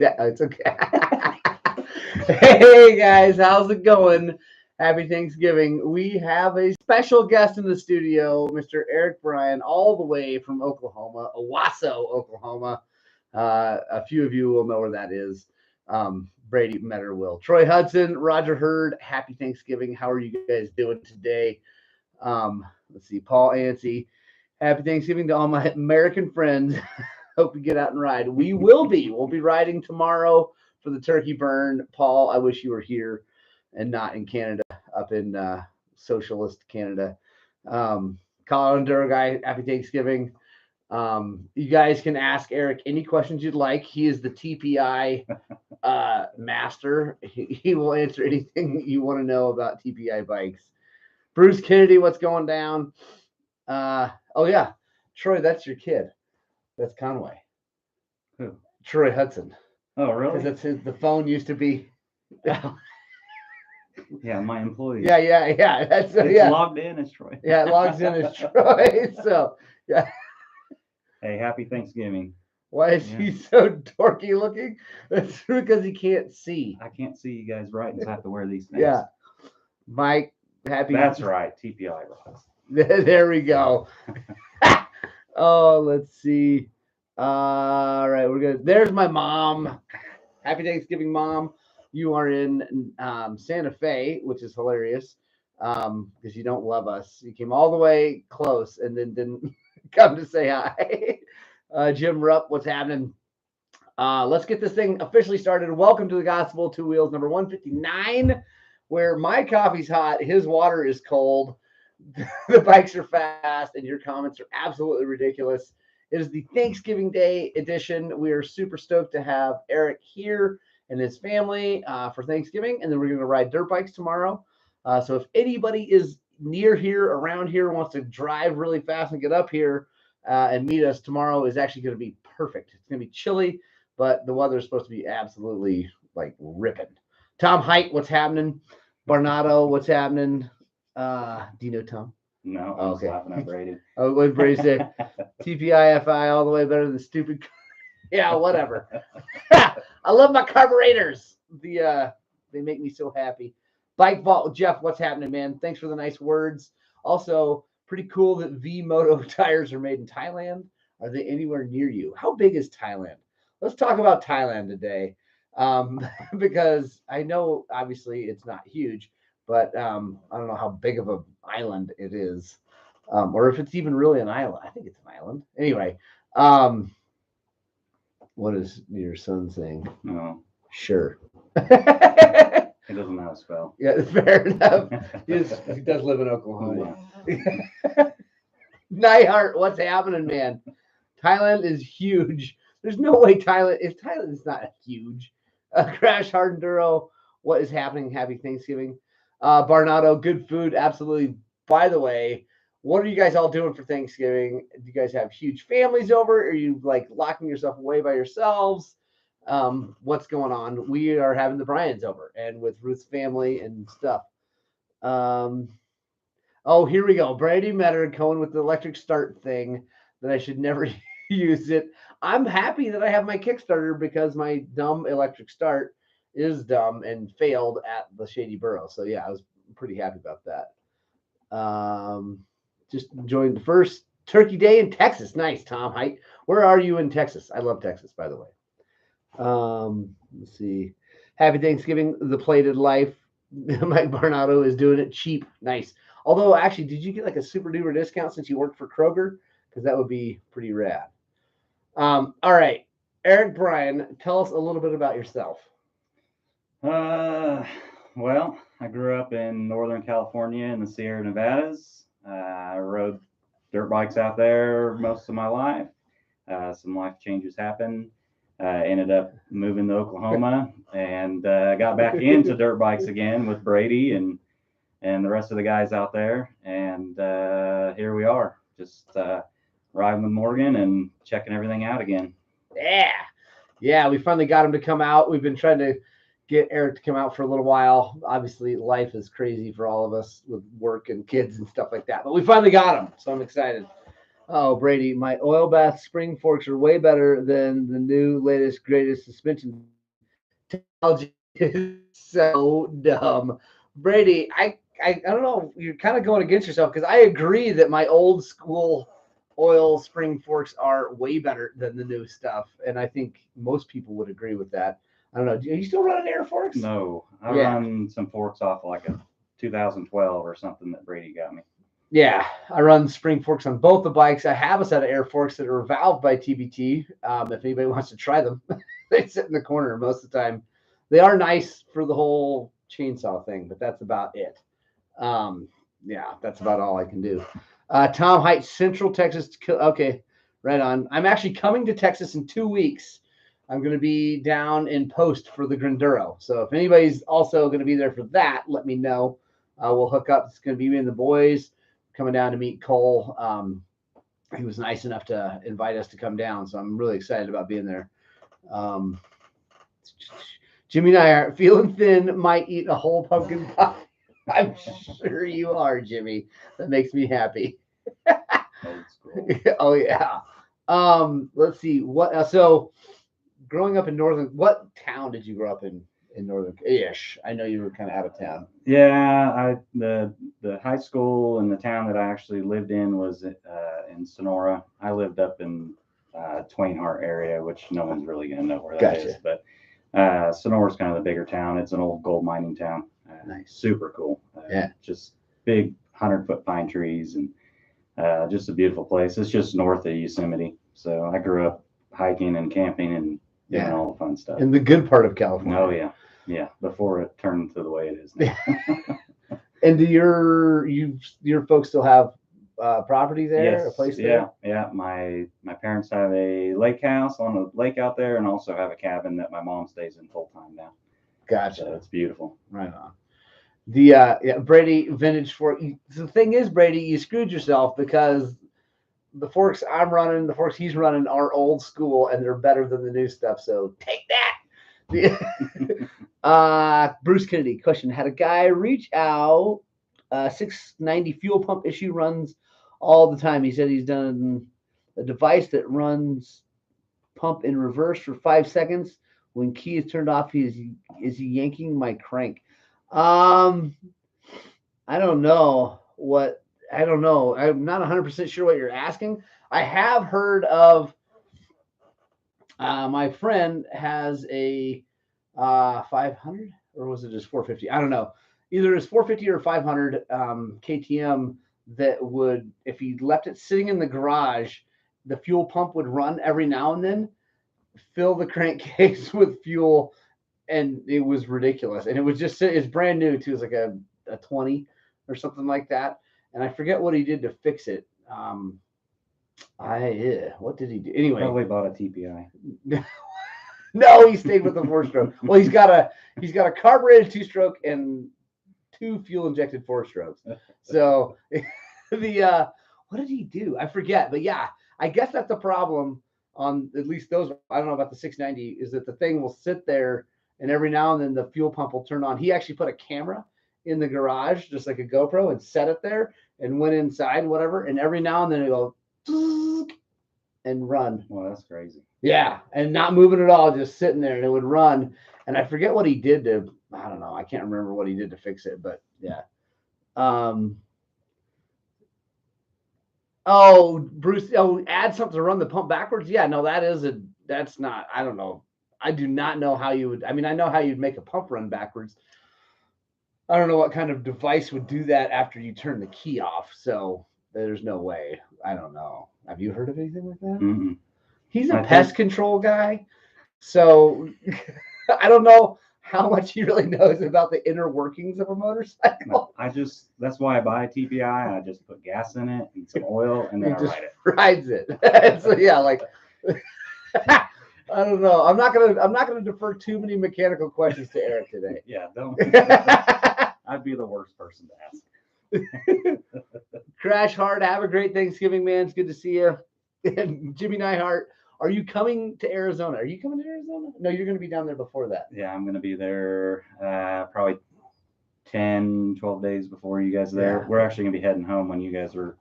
Yeah, it's okay. Hey guys, how's it going? Happy Thanksgiving. We have a special guest in the studio, Mr. Eric Bryan, all the way from Oklahoma, Owasso, Oklahoma. A few of you will know where that is. Brady Metter will. Troy Hudson, Roger Hurd, happy Thanksgiving. How are you guys doing today? Let's see, Paul Anstey, happy Thanksgiving to all my American friends. Hope we get out and ride. We will be. We'll be riding tomorrow for the turkey burn. Paul, I wish you were here and not in Canada, up in socialist Canada. Colorado Enduro guy, happy Thanksgiving. You guys can ask Eric any questions you'd like. He is the TPI master. He will answer anything you want to know about TPI bikes. Bruce Kennedy, what's going down? Oh yeah, Troy, that's your kid. That's Conway. Who? Troy Hudson. Oh, really? Because the phone used to be. Yeah, my employee. Yeah. That's it's logged in as Troy. Yeah, it logs in as Troy. So yeah. Hey, happy Thanksgiving. Why is he so dorky looking? That's because he can't see. I can't see you guys right, and so I have to wear these things. Yeah. Mike, happy. That's right. TPI rocks. There we go. Oh, let's see. All right, we're good. There's my mom. Happy Thanksgiving, Mom. You are in Santa Fe, which is hilarious because you don't love us. You came all the way close and then didn't come to say hi. Jim Rupp, what's happening? Let's get this thing officially started. Welcome to the Gospel Two Wheels number 159, where my coffee's hot, his water is cold, the bikes are fast, and your comments are absolutely ridiculous. It is the Thanksgiving Day edition. We are super stoked to have Eric here and his family for Thanksgiving, and then we're going to ride dirt bikes tomorrow. So if anybody is near here, around here, wants to drive really fast and get up here and meet us, tomorrow is actually going to be perfect. It's going to be chilly, but the weather is supposed to be absolutely like ripping. Tom Height, what's happening? Barnado, what's happening? Do you know Tom? No, I'm just laughing at Brady. Oh, what Brady said? TPIFI all the way better than stupid. Yeah, whatever. I love my carburetors. They make me so happy. Bike Vault, Jeff, what's happening, man? Thanks for the nice words. Also, pretty cool that V Moto tires are made in Thailand. Are they anywhere near you? How big is Thailand? Let's talk about Thailand today, because I know obviously it's not huge, but I don't know how big of an island it is, or if it's even really an island. I think it's an island. Anyway, what is your son saying? No. Sure. He doesn't know how to spell. Yeah, fair enough. He does live in Oklahoma. Nightheart, what's happening, man? Thailand is huge. There's no way if Thailand is not huge. Crash Hard Enduro, what is happening? Happy Thanksgiving. Barnado, good food. Absolutely. By the way, what are you guys all doing for Thanksgiving? Do you guys have huge families over? Are you like locking yourself away by yourselves? What's going on? We are having the Bryans over and with Ruth's family and stuff. Oh, here we go. Brady Metter going with the electric start thing that I should never use it. I'm happy that I have my Kickstarter because my dumb electric start is dumb and failed at the Shady Burrow. So yeah, I was pretty happy about that. Just enjoying the first Turkey Day in Texas. Nice, Tom Height. Where are you in Texas? I love Texas, by the way. Let's see. Happy Thanksgiving, the plated life. Mike Barnado is doing it cheap. Nice. Although, actually, did you get like a super duper discount since you worked for Kroger? Because that would be pretty rad. All right. Eric Bryan, tell us a little bit about yourself. Well, I grew up in Northern California in the Sierra Nevadas. I rode dirt bikes out there most of my life. Some life changes happened. Ended up moving to Oklahoma and got back into dirt bikes again with Brady and the rest of the guys out there. And here we are, just riding with Morgan and checking everything out again. Yeah, we finally got him to come out. We've been trying to get Eric to come out for a little while. Obviously, life is crazy for all of us with work and kids and stuff like that. But we finally got him, so I'm excited. Oh, Brady, my oil bath spring forks are way better than the new latest greatest suspension technology. Is so dumb. Brady, I don't know. You're kind of going against yourself because I agree that my old school oil spring forks are way better than the new stuff, and I think most people would agree with that. I don't know. Are you still running air forks? No, I Yeah. run some forks off like a 2012 or something that Brady got me. Yeah, I run spring forks on both the bikes. I have a set of air forks that are valved by TBT. If anybody wants to try them, they sit in the corner most of the time. They are nice for the whole chainsaw thing, but that's about it. Yeah, that's about all I can do. Tom Heights, Central Texas. Okay, right on. I'm actually coming to Texas in 2 weeks. I'm going to be down in Post for the Granduro. So if anybody's also going to be there for that, let me know. We'll hook up. It's going to be me and the boys coming down to meet Cole. He was nice enough to invite us to come down, so I'm really excited about being there. Um, Jimmy and I are feeling thin, might eat a whole pumpkin pie. I'm sure you are, Jimmy. That makes me happy. Old school. Oh yeah. Let's see what. So, growing up in northern, what town did you grow up in northern ish? I know you were kind of out of town. Yeah, the high school and the town that I actually lived in was in Sonora. I lived up in Twain Harte area, which no one's really gonna know where that is. Gotcha. But Sonora's kind of the bigger town. It's an old gold mining town. Nice. Super cool. Yeah. Just big 100-foot pine trees and just a beautiful place. It's just north of Yosemite. So I grew up hiking and camping and doing Yeah. all the fun stuff. In the good part of California. Oh yeah. Yeah, before it turned to the way it is now. And do your folks still have property there, a place there? Yeah. My parents have a lake house on a lake out there, and also have a cabin that my mom stays in full time now. Gotcha. So it's beautiful. Right on. The yeah, Brady vintage fork. The thing is, Brady, you screwed yourself because the forks I'm running, the forks he's running are old school, and they're better than the new stuff. So take that. Bruce Kennedy question: had a guy reach out? 690 fuel pump issue runs all the time. He said he's done a device that runs pump in reverse for 5 seconds. When key is turned off, is he yanking my crank? I don't know what. I don't know. I'm not 100% sure what you're asking. I have heard of. My friend has a 500, or was it just 450? I don't know. Either it's 450 or 500 KTM that would, if he left it sitting in the garage, the fuel pump would run every now and then, fill the crankcase with fuel, and it was ridiculous. And it was just, it's brand new too. It's like a 20 or something like that. And I forget what he did to fix it. What did he do? Anyway, Probably bought a TPI. No, he stayed with the 4-stroke. Well, he's got a carbureted 2-stroke and 2 fuel injected 4-strokes. So the what did he do? I forget. But yeah, I guess that's the problem on at least those. I don't know about the 690. Is that the thing will sit there and every now and then the fuel pump will turn on. He actually put a camera in the garage, just like a GoPro, and set it there and went inside, whatever. And every now and then it'll go and run. Well, that's crazy. Yeah, and not moving at all, just sitting there, and it would run. And I forget what he did to. I don't know. I can't remember what he did to fix it, but yeah. Oh, Bruce. Oh, add something to run the pump backwards. Yeah, no, that's not. I don't know. I do not know how you would. I mean, I know how you'd make a pump run backwards. I don't know what kind of device would do that after you turn the key off. So there's no way. I don't know. Have you heard of anything like that? Mm-mm. He's a pest control guy. So I don't know how much he really knows about the inner workings of a motorcycle. That's why I buy a TPI. I just put gas in it and some oil, and then I ride it. Rides it. So yeah, like I don't know. I'm not gonna defer too many mechanical questions to Eric today. Yeah, don't. I'd be the worst person to ask. Crash Hard, have a great Thanksgiving, man. It's good to see you. And Jimmy Neihart, are you coming to Arizona? Are you coming to Arizona? No, you're going to be down there before that. Yeah, I'm going to be there probably 10, 12 days before you guys are there. Yeah. We're actually going to be heading home when you guys are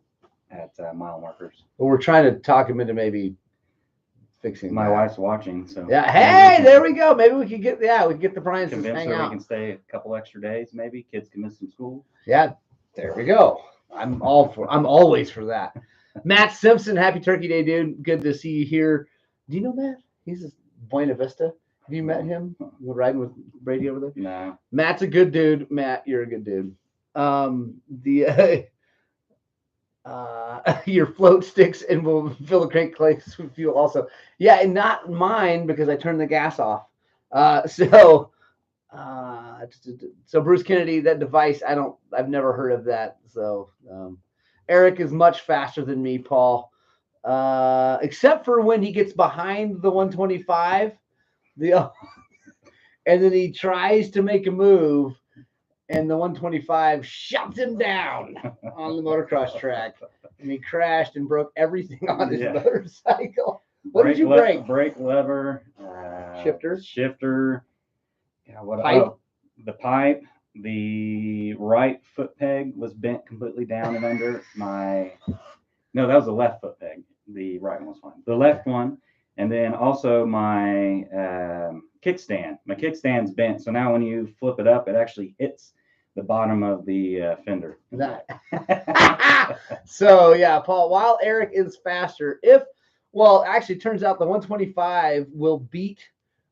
at mile markers. But we're trying to talk him into maybe fixing My that. wife's watching, so Yeah. Hey, there we go. Maybe we could get the Bryans to convince hang her we out. can stay a couple extra days. Maybe kids can miss some school. Yeah, there we go. I'm always for that. Matt Simpson, happy Turkey Day, dude. Good to see you here. Do you know Matt? He's in Buena Vista. Have you met him? We're riding with Brady over there. No. Matt's a good dude. Matt, you're a good dude. Your float sticks and will fill the crank case with fuel also. Yeah, and not mine because I turned the gas off. So Bruce Kennedy, that device, I've never heard of that. So Eric is much faster than me, Paul. Except for when he gets behind the 125, and then he tries to make a move, and the 125 shuts him down on the motocross track, and he crashed and broke everything on his motorcycle. What did you break? Brake lever, shifter. Yeah, pipe? The pipe. The right foot peg was bent completely down and under my. No, that was the left foot peg. The right one was fine. The left one, and then also my kickstand. My kickstand's bent, so now when you flip it up, it actually hits the bottom of the fender. So yeah, Paul. While Eric is faster, actually, it turns out the 125 will beat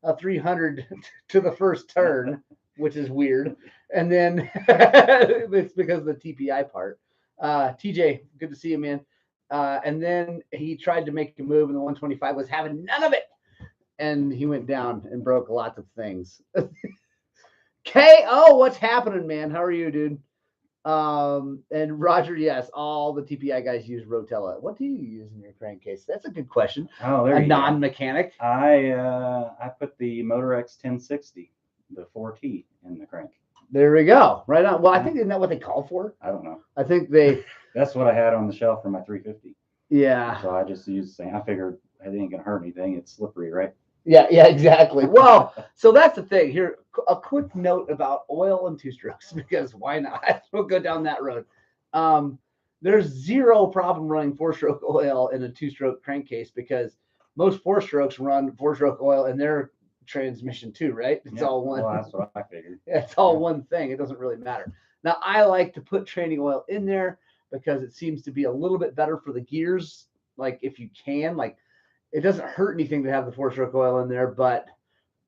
a 300 to the first turn, which is weird. And then it's because of the TPI part. TJ, good to see you, man. And then he tried to make a move, and the 125 was having none of it. And he went down and broke lots of things. KO, what's happening, man? How are you, dude? And Roger, yes, all the TPI guys use Rotella. What do you use in your crankcase? That's a good question. Oh, there you go. Non-mechanic. I put the Motorex 1060, the 4T, in the crank. There we go. Right on. Well, I think isn't that what they call for? I don't know. I think they. That's what I had on the shelf for my 350. Yeah. So I just used the same. I figured it ain't gonna hurt anything. It's slippery, right? Yeah, exactly. Well, so that's the thing here. A quick note about oil and two strokes, because why not? We'll go down that road. There's zero problem running four-stroke oil in a two-stroke crankcase because most four-strokes run four-stroke oil in their transmission too, right? It's all one. Well, that's what I figured. It's all one thing. It doesn't really matter. Now, I like to put training oil in there because it seems to be a little bit better for the gears. Like if you can, like it doesn't hurt anything to have the four-stroke oil in there, but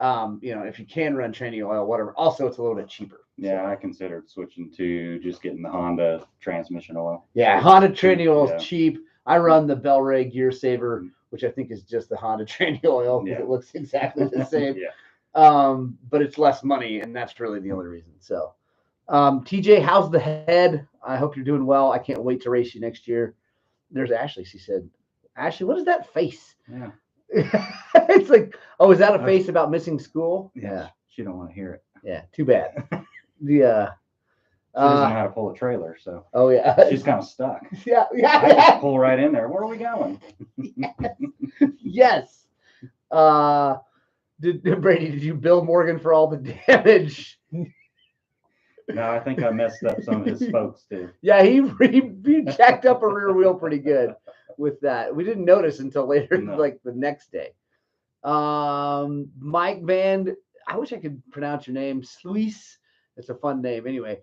if you can run training oil, whatever. Also, it's a little bit cheaper. Yeah, I considered switching to just getting the Honda transmission oil. Yeah, Honda training oil is cheap. I run the Bel-Ray Gear Saver, which I think is just the Honda training oil because it looks exactly the same. But it's less money, and that's really the only reason. So, TJ, how's the head? I hope you're doing well. I can't wait to race you next year. There's Ashley. She said, Ashley, what is that face? Yeah. It's like, oh, is that a face about missing school? Yeah. She don't want to hear it. Yeah, too bad. She doesn't know how to pull a trailer, so. Oh yeah. She's kind of stuck. Yeah. I just pull right in there. Where are we going? Yes. Brady, did you bill Morgan for all the damage? No, I think I messed up some of his spokes too. Yeah, he jacked up a rear wheel pretty good with that. We didn't notice until later, like the next day. Mike Van, I wish I could pronounce your name. Sluice. It's a fun name. Anyway,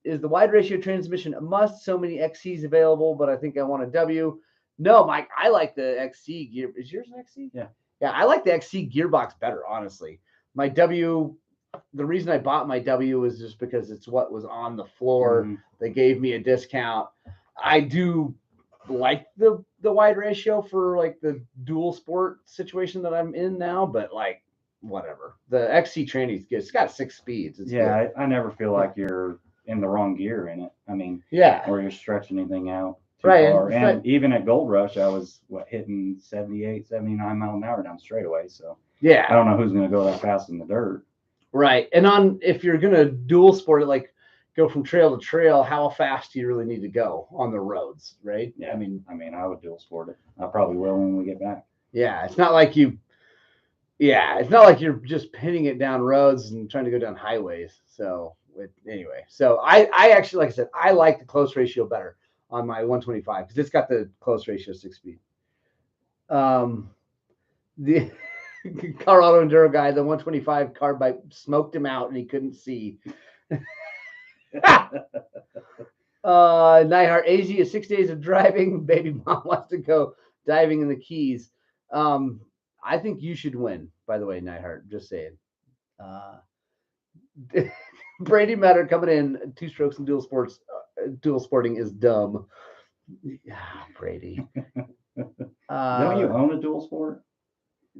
is the wide ratio transmission a must? So many XCs available, but I think I want a W. No, Mike, I like the XC gear. Is yours an XC? Yeah. Yeah, I like the XC gearbox better, honestly. My W, the reason I bought my W was just because it's what was on the floor. Mm-hmm. They gave me a discount. I do like the wide ratio for like the dual sport situation that I'm in now, but like whatever. The XC training's good. It's got 6 speeds. It's good. I never feel like you're in the wrong gear in it. I mean, or you're stretching anything out too far. And even at Gold Rush, I was hitting 78, 79 mile an hour down straightaway. So I don't know who's going to go that fast in the dirt. Right. And if you're going to dual sport it, like go from trail to trail, how fast do you really need to go on the roads, right? Yeah. I mean, I would dual sport it. I probably will when we get back. Yeah. It's not like it's not like you're just pinning it down roads and trying to go down highways. So anyway, so I actually, like I said, I like the close ratio better. on my 125 because it's got the close ratio 6-speed. The Colorado Enduro guy, the 125 carbike smoked him out and he couldn't see. Nightheart, AZ is 6 days of driving. Baby mom wants to go diving in the Keys. I think you should win, by the way, Nightheart. Just saying. Brady Metter coming in, 2 strokes and dual sporting is dumb. Yeah, Brady. Don't you own a dual sport?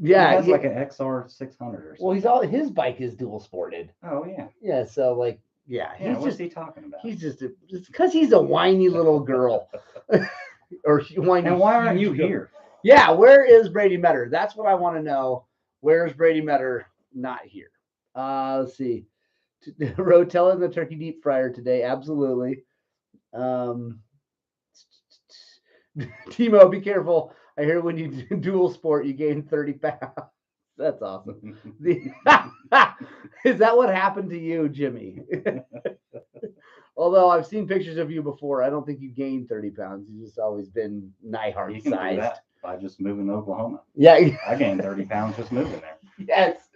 Yeah, he has like an XR 600 or something. Well, his bike is dual sported. Oh yeah. Yeah, so like, yeah, what's he talking about? He's just it's because he's a whiny little girl. Or whiny. And why aren't you here? Yeah, where is Brady Metter? That's what I want to know. Where's Brady Metter? Not here. Let's see. Rotella in the turkey deep fryer today. Absolutely. Timo, be careful. I hear when you do dual sport, you gain 30 pounds. That's awesome. Is that what happened to you, Jimmy? Although I've seen pictures of you before, I don't think you gained 30 pounds. You've just always been Nightheart You can sized. do that by just moving to Oklahoma. Yeah. I gained 30 pounds just moving there. Yes.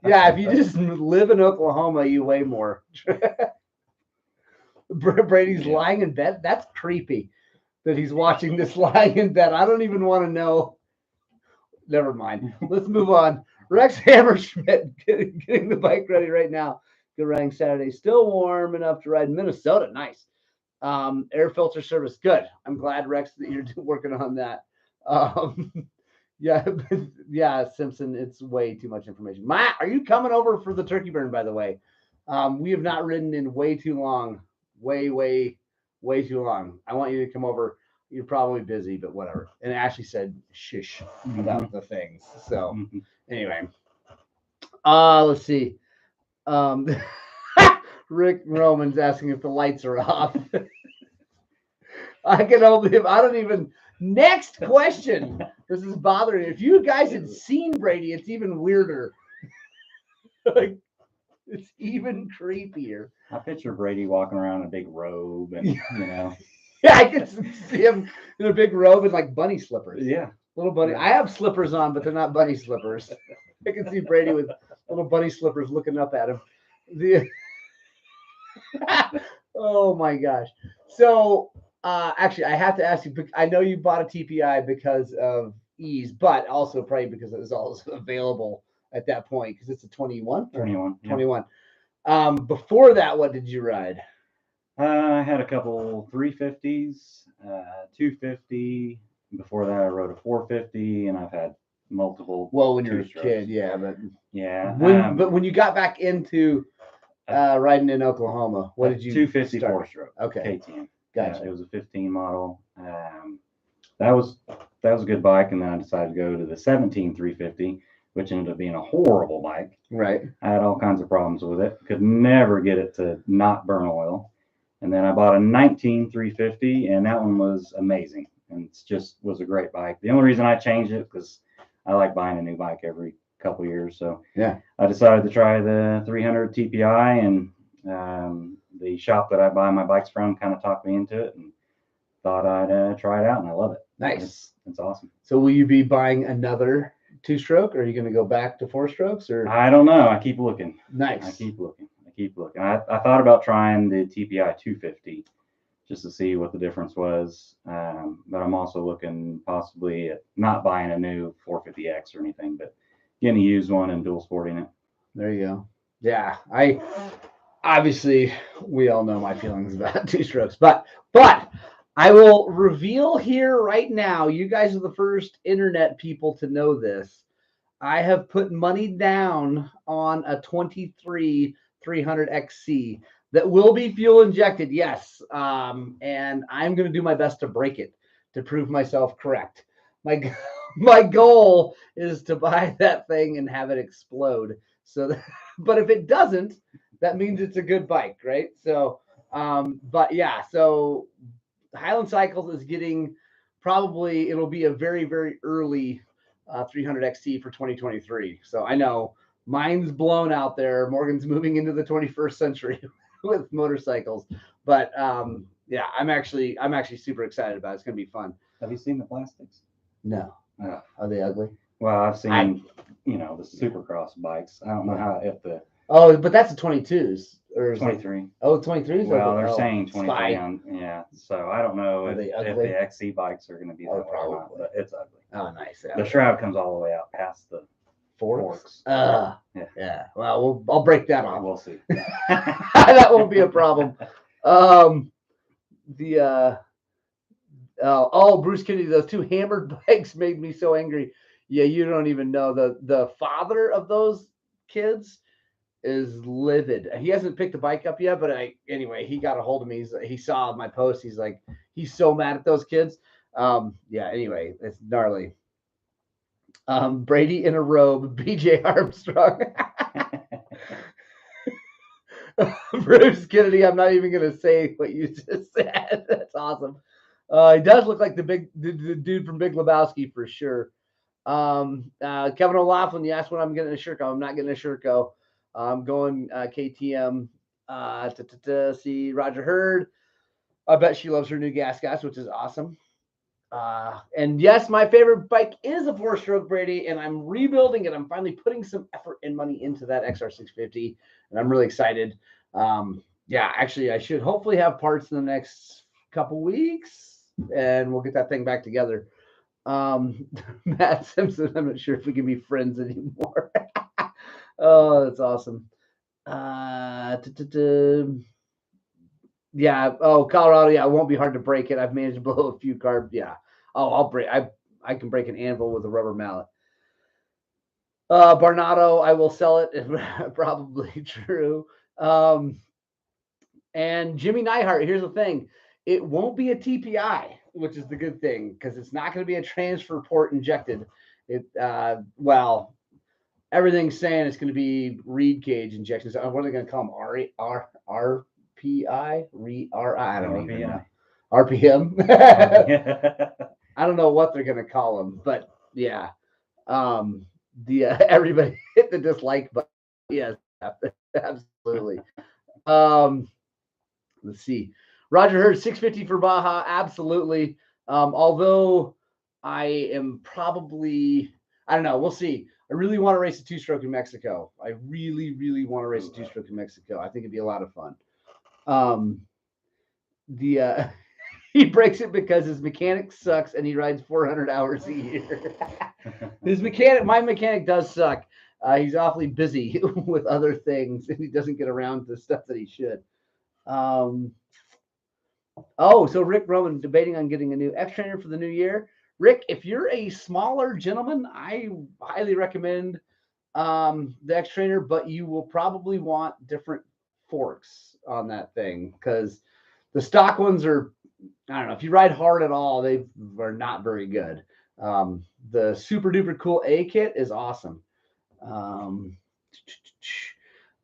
Yeah, if you just live in Oklahoma, you weigh more. Brady's lying in bed. That's creepy that he's watching this lying in bed. I don't even want to know. Never mind. Let's move on. Rex Hammerschmidt getting the bike ready right now. Good riding Saturday. Still warm enough to ride in Minnesota. Nice. Air filter service. Good. I'm glad, Rex, that you're working on that. Yeah, Simpson, it's way too much information. Matt, are you coming over for the turkey burn, by the way? We have not ridden in way too long. Way too long. I want you to come over. You're probably busy, but whatever. And Ashley said shush about the things. So anyway. Let's see. Rick Roman's asking if the lights are off. I don't even. Next question. This is bothering me. If you guys had seen Brady, it's even weirder. Like, it's even creepier. I picture Brady walking around in a big robe and, Yeah, I can see him in a big robe and like bunny slippers. Yeah. Little bunny. I have slippers on, but they're not bunny slippers. I can see Brady with little bunny slippers looking up at him. Oh my gosh. So actually, I have to ask you, I know you bought a TPI because of ease, but also probably because it was also available at that point because it's a 21? 21. Yeah. 21. Before that, what did you ride? I had a couple 350s, 250. Before that, I rode a 450, and I've had multiple. Well, when you were a kid, yeah, but yeah. But when you got back into riding in Oklahoma, what did you? 250 start? 4-stroke. Okay. KTM. Gotcha. It was a 15 model. That was a good bike, and then I decided to go to the 17 350, which ended up being a horrible bike. Right. I had all kinds of problems with it. Could never get it to not burn oil. And then I bought a 19 350, and that one was amazing. And it just was a great bike. The only reason I changed it because I like buying a new bike every couple years. So yeah, I decided to try the 300 TPI, and the shop that I buy my bikes from kind of talked me into it and thought I'd try it out, and I love it. Nice. It's awesome. So will you be buying another 2-stroke, or are you going to go back to 4-strokes? Or I don't know. I keep looking. Nice. I keep looking. I thought about trying the TPI 250 just to see what the difference was. But I'm also looking possibly at not buying a new 450X or anything, but getting a used one and dual sporting it. There you go. Yeah, obviously we all know my feelings about 2-strokes, but I will reveal here right now. You guys are the first internet people to know this. I have put money down on a 23 300 XC that will be fuel injected, yes. And I'm going to do my best to break it to prove myself correct. My goal is to buy that thing and have it explode. So, but if it doesn't, that means it's a good bike, right? So, but yeah, so Highland Cycles is getting probably, it'll be a very, very early 300 XC for 2023. So I know mine's blown out there. Morgan's moving into the 21st century with motorcycles, but yeah, I'm actually super excited about it. It's gonna be fun. Have you seen the plastics? No, Uh, are they ugly? well, I've seen, I the supercross bikes. I don't know how, if the Oh, but that's the 22s or is it 23. oh 23s? Well, they're Oh, saying 23 Spy. on, yeah. So I don't know Are they if ugly? the XC bikes are going to be that Oh, way or not, probably. but it's ugly. Oh, nice. Yeah. The shroud comes all the way out past the forks. Yeah. Yeah. Well, I'll break that off. We'll see. That won't be a problem. The Bruce Kennedy, those two hammered bikes made me so angry. Yeah, you don't even know the father of those kids is livid. He hasn't picked the bike up yet, but anyway, he got a hold of me. He saw my post. He's like, he's so mad at those kids. Yeah. Anyway, it's gnarly. Brady in a robe, BJ Armstrong. Bruce Kennedy, I'm not even going to say what you just said. That's awesome. He does look like the dude from Big Lebowski for sure. Kevin O'Laughlin, you asked when I'm getting a Sherco. I'm not getting a Sherco. I'm going KTM to see Roger Hurd. I bet she loves her new gas, which is awesome. And yes, my favorite bike is a 4-stroke Brady, and I'm rebuilding it. I'm finally putting some effort and money into that XR650, and I'm really excited. Yeah, actually, I should hopefully have parts in the next couple weeks, and we'll get that thing back together. Matt Simpson, I'm not sure if we can be friends anymore. Oh, that's awesome. Yeah. Oh, Colorado. Yeah, it won't be hard to break it. I've managed to blow a few carbs. Yeah. Oh, I'll break. I can break an anvil with a rubber mallet. Barnado, I will sell it. Probably true. And Jimmy Neihart. Here's the thing: it won't be a TPI, which is the good thing because it's not going to be a transfer port injected. Well, everything's saying it's going to be reed cage injections. What are they going to call them? RPI? I don't even know. RPM? I don't know what they're going to call them, but yeah. Everybody hit the dislike button. Yes, absolutely. Let's see. Roger Hurd, 650 for Baja. Absolutely. Although I am probably, I don't know. We'll see. I really want to race a 2-stroke in Mexico. I really, really want to race a 2-stroke in Mexico. I think it'd be a lot of fun. He breaks it because his mechanic sucks and he rides 400 hours a year. My mechanic does suck. He's awfully busy with other things and he doesn't get around to stuff that he should. So Rick Roman debating on getting a new X trainer for the new year. Rick, if you're a smaller gentleman, I highly recommend the X trainer, but you will probably want different forks on that thing because the stock ones are, I don't know, if you ride hard at all, they are not very good. The super duper cool A kit is awesome.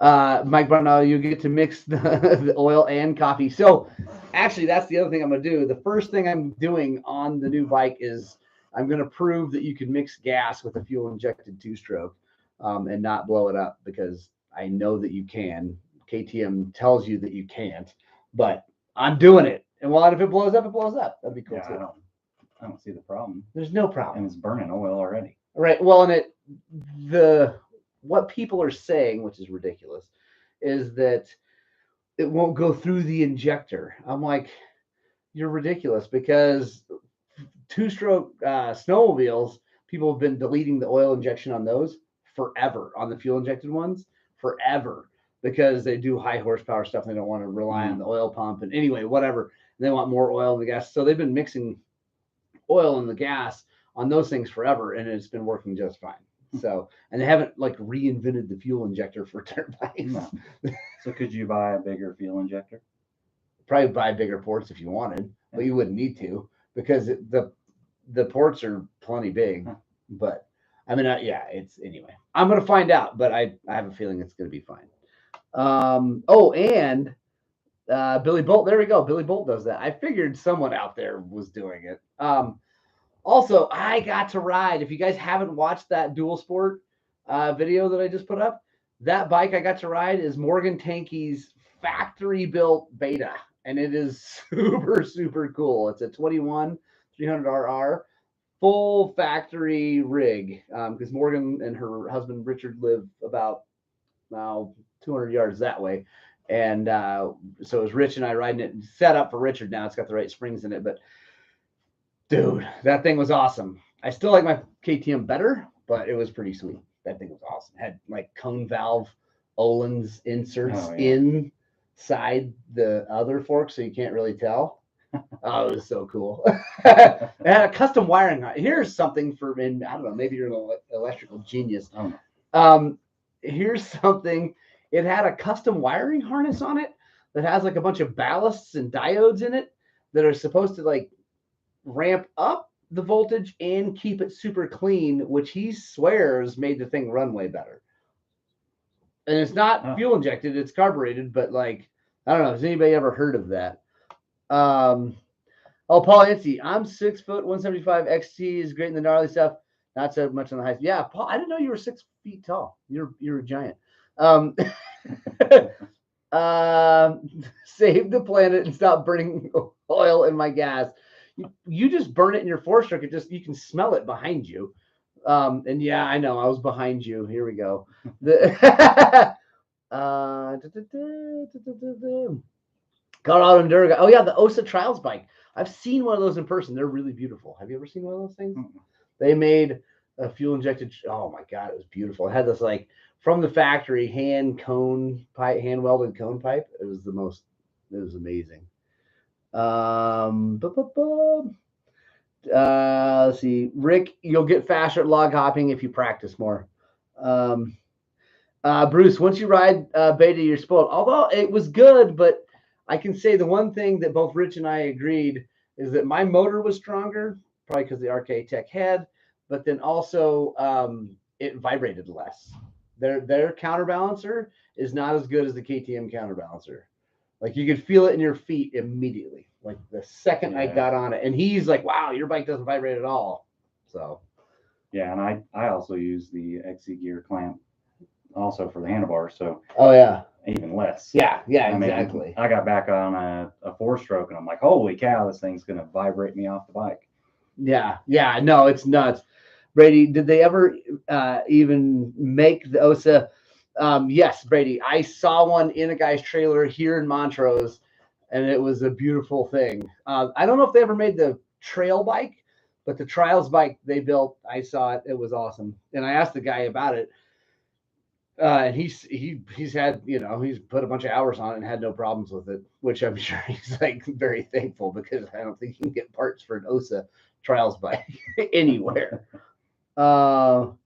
Mike Barnell, you get to mix the oil and coffee. So actually, that's the other thing I'm going to do. The first thing I'm doing on the new bike is I'm going to prove that you can mix gas with a fuel injected 2-stroke and not blow it up because I know that you can. KTM tells you that you can't, but I'm doing it. And if it blows up, it blows up. That'd be cool too. I don't see the problem. There's no problem. And it's burning oil already. Right. Well, and what people are saying, which is ridiculous, is that it won't go through the injector. I'm like, you're ridiculous because 2-stroke snowmobiles, people have been deleting the oil injection on those forever, on the fuel injected ones forever, because they do high horsepower stuff. And they don't want to rely on the oil pump. And anyway, whatever. And they want more oil in the gas. So they've been mixing oil in the gas on those things forever, and it's been working just fine. So, and they haven't like reinvented the fuel injector for dirt bikes. No. So could you buy a bigger fuel injector? Probably buy bigger ports if you wanted, but you wouldn't need to because the ports are plenty big. But I mean, it's anyway. I'm gonna find out, but I have a feeling it's gonna be fine. And Billy Bolt. There we go. Billy Bolt does that. I figured someone out there was doing it. Also, I got to ride. If you guys haven't watched that dual sport video that I just put up, that bike I got to ride is Morgan Tankey's factory built Beta. and it is super, super cool. It's a 21 300RR full factory rig because Morgan and her husband Richard live about now 200 yards that way. And so it was Rich and I riding it, set up for Richard now. It's got the right springs in it. But dude, that thing was awesome. I still like my KTM better, but it was pretty sweet. That thing was awesome. Had like cone valve Olin's inserts inside the other fork, so you can't really tell. Oh, it was so cool. It had a custom wiring. Here's something for, and I don't know, maybe you're an electrical genius. Here's something. It had a custom wiring harness on it that has like a bunch of ballasts and diodes in it that are supposed to like ramp up the voltage and keep it super clean, which he swears made the thing run way better. And it's not fuel injected, it's carbureted, but like, I don't know, has anybody ever heard of that? Paul Yancey, I'm 6 foot 175. XT is great in the gnarly stuff, not so much on the high. Yeah, Paul, I didn't know you were 6 feet tall. You're a giant. Save the planet and stop burning oil in my gas. You just burn it in your 4-stroke. You can smell it behind you. And yeah, I know I was behind you. Here we go. Colorado Enduro. Oh yeah, the OSA Trials bike. I've seen one of those in person. They're really beautiful. Have you ever seen one of those things? They made a fuel injected. Oh my god, it was beautiful. It had this like from the factory hand welded cone pipe. It was amazing. Let's see, Rick, you'll get faster at log hopping if you practice more. Bruce, once you ride beta, you're spoiled. Although it was good, but I can say the one thing that both Rich and I agreed is that my motor was stronger, probably because the RK Tech head, but then also it vibrated less. Their counterbalancer is not as good as the KTM counterbalancer. Like you could feel it in your feet immediately, like the second I got on it. And he's like, "Wow, your bike doesn't vibrate at all." So, yeah, and I also use the XC gear clamp also for the handlebars. So, even less. Yeah, exactly. I got back on a 4-stroke, and I'm like, "Holy cow, this thing's gonna vibrate me off the bike." Yeah, no, it's nuts. Brady, did they ever even make the OSA? Yes, Brady. I saw one in a guy's trailer here in Montrose, and it was a beautiful thing. I don't know if they ever made the trail bike, but the trials bike they built, I saw it. It was awesome. And I asked the guy about it. And he's had, he's put a bunch of hours on it and had no problems with it, which I'm sure he's like very thankful because I don't think you can get parts for an OSA trials bike anywhere. Colorado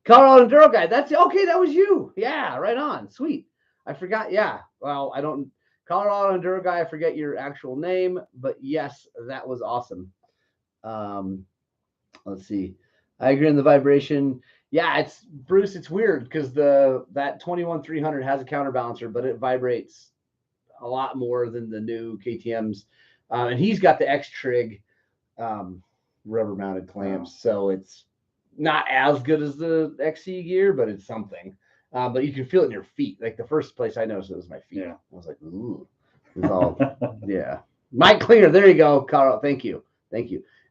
Enduro guy. That's okay. That was you. Yeah, right on. Sweet. I forgot. Yeah. Well, Colorado Enduro guy. I forget your actual name, but yes, that was awesome. Let's see. I agree on the vibration. Yeah, it's Bruce. It's weird because that 21 300 has a counterbalancer, but it vibrates a lot more than the new KTM's. And he's got the X-Trig rubber mounted clamps, so it's not as good as the XC gear, but it's something. But you can feel it in your feet. Like the first place I noticed it was my feet. Yeah. I was like, ooh, it was all yeah. Mike Klinger, there you go, Carl. Thank you.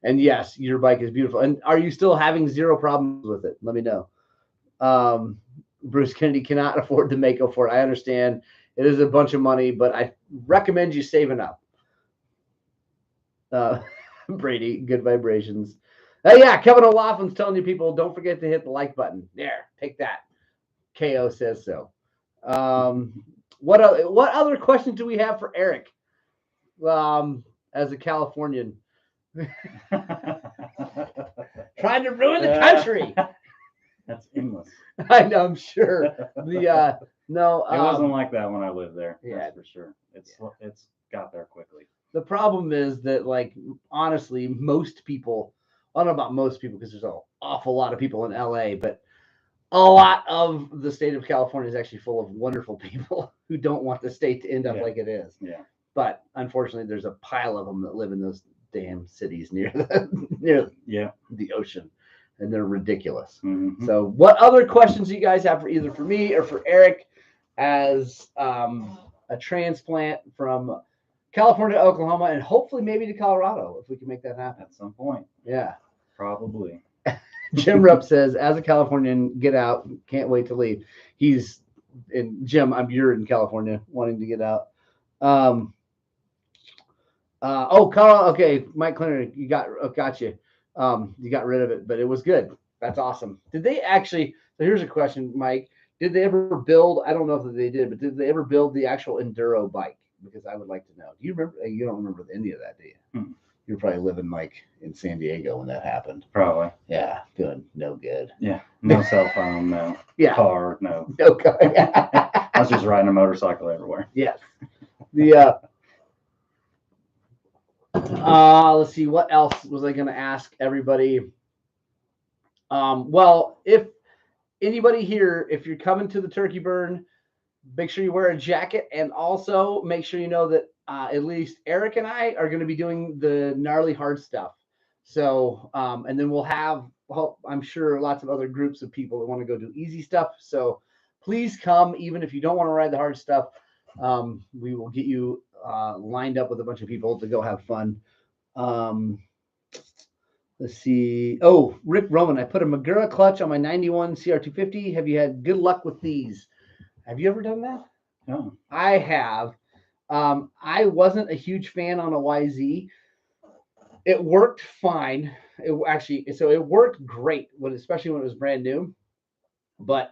And yes, your bike is beautiful. And are you still having zero problems with it? Let me know. Bruce Kennedy cannot afford the Mako for it. I understand it is a bunch of money, but I recommend you saving up. Brady, good vibrations. Yeah, Kevin O'Loughlin's telling you people, don't forget to hit the like button. There, take that. KO says so. What other questions do we have for Eric? As a Californian. Trying to ruin the country. That's endless. I know, I'm sure. No, it wasn't like that when I lived there. Yeah, that's for sure. It's got there quickly. The problem is that, like, honestly, most people, I don't know about most people because there's an awful lot of people in LA, but a lot of the state of California is actually full of wonderful people who don't want the state to end up like it is. Yeah. But unfortunately, there's a pile of them that live in those damn cities near the ocean, and they're ridiculous. Mm-hmm. So what other questions do you guys have for either for me or for Eric as a transplant from California to Oklahoma, and hopefully maybe to Colorado if we can make that happen. At some point, Yeah. probably. Jim Rupp says, as a Californian, get out. Can't wait to leave. He's in Jim. You're in California, wanting to get out. Colorado. Okay, Mike Clinton, got you. You got rid of it, but it was good. That's awesome. Did they actually? So here's a question, Mike. Did they ever build? I don't know if they did, but did they ever build the actual enduro bike? Because I would like to know. Do you remember? You don't remember any of that, do you? You're probably living like in San Diego when that happened. Probably. Yeah, good. No good. Yeah. No cell phone, no car, no. No car. I was just riding a motorcycle everywhere. Yes. The let's see, what else was I going to ask everybody? Well, if anybody here, if you're coming to the turkey burn, make sure you wear a jacket, and also make sure you know that at least Eric and I are going to be doing the gnarly hard stuff. So, and then we'll have, I'm sure, lots of other groups of people that want to go do easy stuff. So please come, even if you don't want to ride the hard stuff. We will get you lined up with a bunch of people to go have fun. Let's see. Oh, Rick Roman, I put a Magura clutch on my 91 CR250. Have you had good luck with these? Have you ever done that? No. I have. I wasn't a huge fan on a YZ. It worked fine. It worked great, especially when it was brand new. But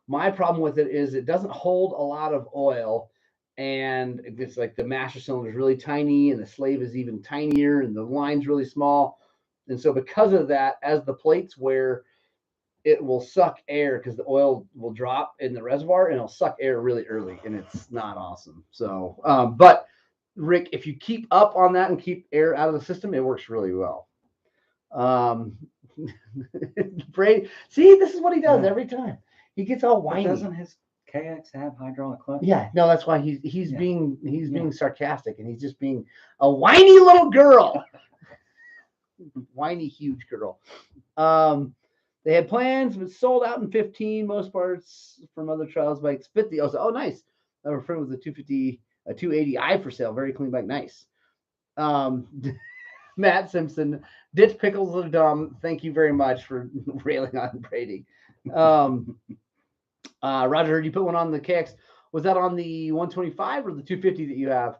my problem with it is it doesn't hold a lot of oil, and it's like the master cylinder is really tiny, and the slave is even tinier, and the line's really small. And so because of that, as the plates wear, it will suck air because the oil will drop in the reservoir, and it'll suck air really early, and it's not awesome. So, but Rick, if you keep up on that and keep air out of the system, it works really well. Brady, see, this is what he does every time. He gets all whiny. But doesn't his KX have hydraulic clutch? Yeah, no, that's why he's being sarcastic, and he's just being a whiny little girl. Whiny huge girl. They had plans, but sold out in 15. Most parts from other trials bikes. 50. Oh, nice. Our friend with a 250, a 280i for sale. Very clean bike. Nice. Matt Simpson, ditch pickles are dumb. Thank you very much for railing on Brady. Roger, heard you put one on the KX. Was that on the 125 or the 250 that you have?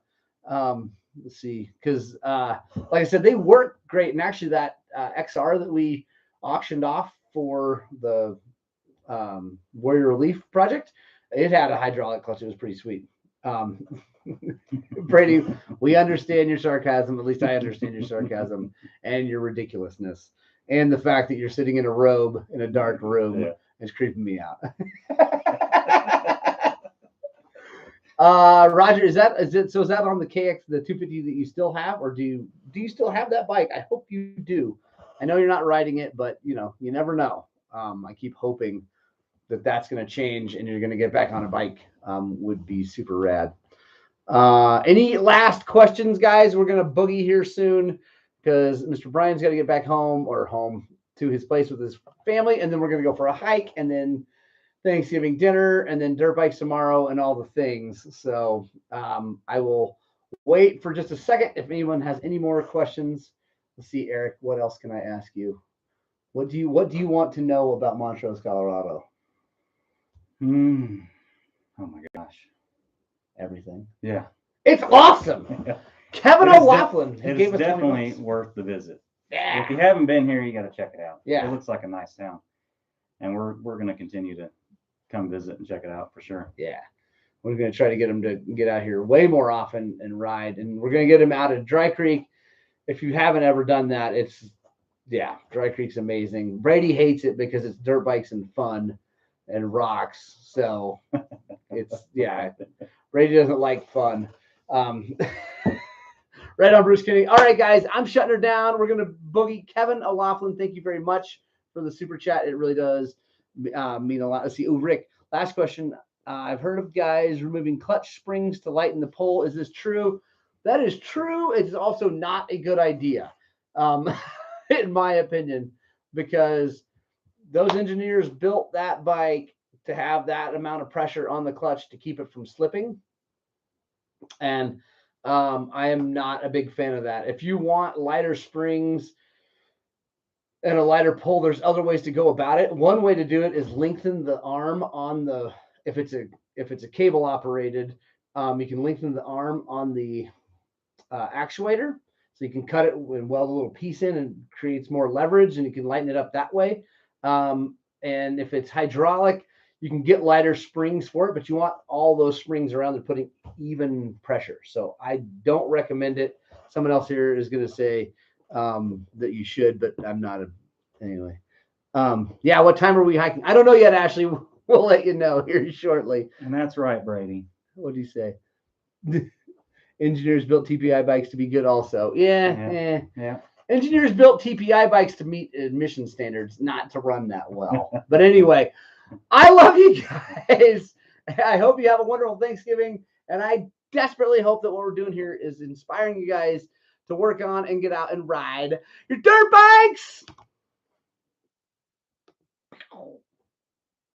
Let's see, because like I said, they work great. And actually, that XR that we auctioned off for the Warrior Relief project, it had a hydraulic clutch. It was pretty sweet. Brady, we understand your sarcasm. At least I understand your sarcasm and your ridiculousness, and the fact that you're sitting in a robe in a dark room is creeping me out. Roger, is that on the KX, the 250 that you still have, or do you still have that bike? I hope you do. I know you're not riding it, but you never know. I keep hoping that that's going to change and you're going to get back on a bike. Would be super rad. Any last questions, guys? We're going to boogie here soon because Mr. Brian's got to get back home to his place with his family, and then we're going to go for a hike, and then Thanksgiving dinner, and then dirt bikes tomorrow, and all the things. So I will wait for just a second if anyone has any more questions. Let's see, Eric, what else can I ask you? What do you want to know about Montrose, Colorado? Oh my gosh. Everything. Yeah. It's awesome. Kevin O'Laughlin. It's definitely worth the visit. Yeah. If you haven't been here, you got to check it out. Yeah. It looks like a nice town. And we're going to continue to come visit and check it out for sure. Yeah. We're going to try to get him to get out here way more often and ride. And we're going to get him out of Dry Creek. If you haven't ever done that, Dry Creek's amazing. Brady hates it because it's dirt bikes and fun and rocks. So Brady doesn't like fun. Right on, Bruce Kinney. All right, guys, I'm shutting her down. We're going to boogie. Kevin O'Laughlin, thank you very much for the super chat. It really does mean a lot. Let's see. Oh, Rick, last question. I've heard of guys removing clutch springs to lighten the pole. Is this true? That is true. It's also not a good idea, in my opinion, because those engineers built that bike to have that amount of pressure on the clutch to keep it from slipping. And I am not a big fan of that. If you want lighter springs and a lighter pull, there's other ways to go about it. One way to do it is lengthen the arm on the, if it's a cable operated, you can lengthen the arm on the actuator, so you can cut it and weld a little piece in, and creates more leverage, and you can lighten it up that way. And if it's hydraulic, you can get lighter springs for it, but you want all those springs around there putting even pressure. So I don't recommend it. Someone else here is going to say that you should, but I'm not anyway. Yeah, what time are we hiking? I don't know yet, Ashley. We'll let you know here shortly. And that's right, Brady. What do you say? Engineers built TPI bikes to be good also. Yeah. Engineers built TPI bikes to meet emission standards, not to run that well. But anyway, I love you guys. I hope you have a wonderful Thanksgiving. And I desperately hope that what we're doing here is inspiring you guys to work on and get out and ride your dirt bikes.